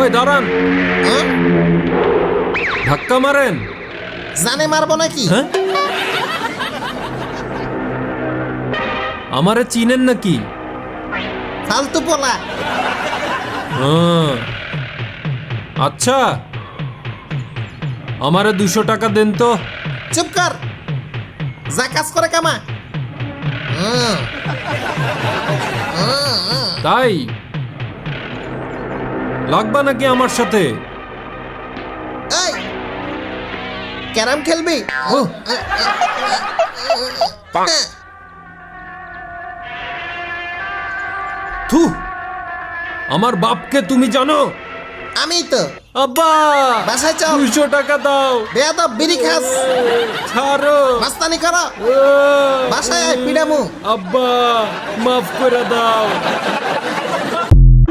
ওই দাঁড়ান, হ্যাঁ? ধাক্কা মারেন। জানে মারবো নাকি? হ্যাঁ, আমারে চিনেন নাকি? ফালতু পোলা। হ্যাঁ, আচ্ছা, আমারে 200 টাকা দেন তো। চুপ কর, যা কাজ করে কামা। তাই লাগবা নাকি আমার সাথে? এই ক্যারাম খেলবি? থু, আমার বাপকে তুমি জানো? আমি তো। আব্বা, বাসায় চল। 200 টাকা দাও। বেয়াদব, বিড়ি খাস, ছাড়ো। মাস্তানি করো, ও, বাসায় আয়, পিডামু। আব্বা মাফ করে দাও।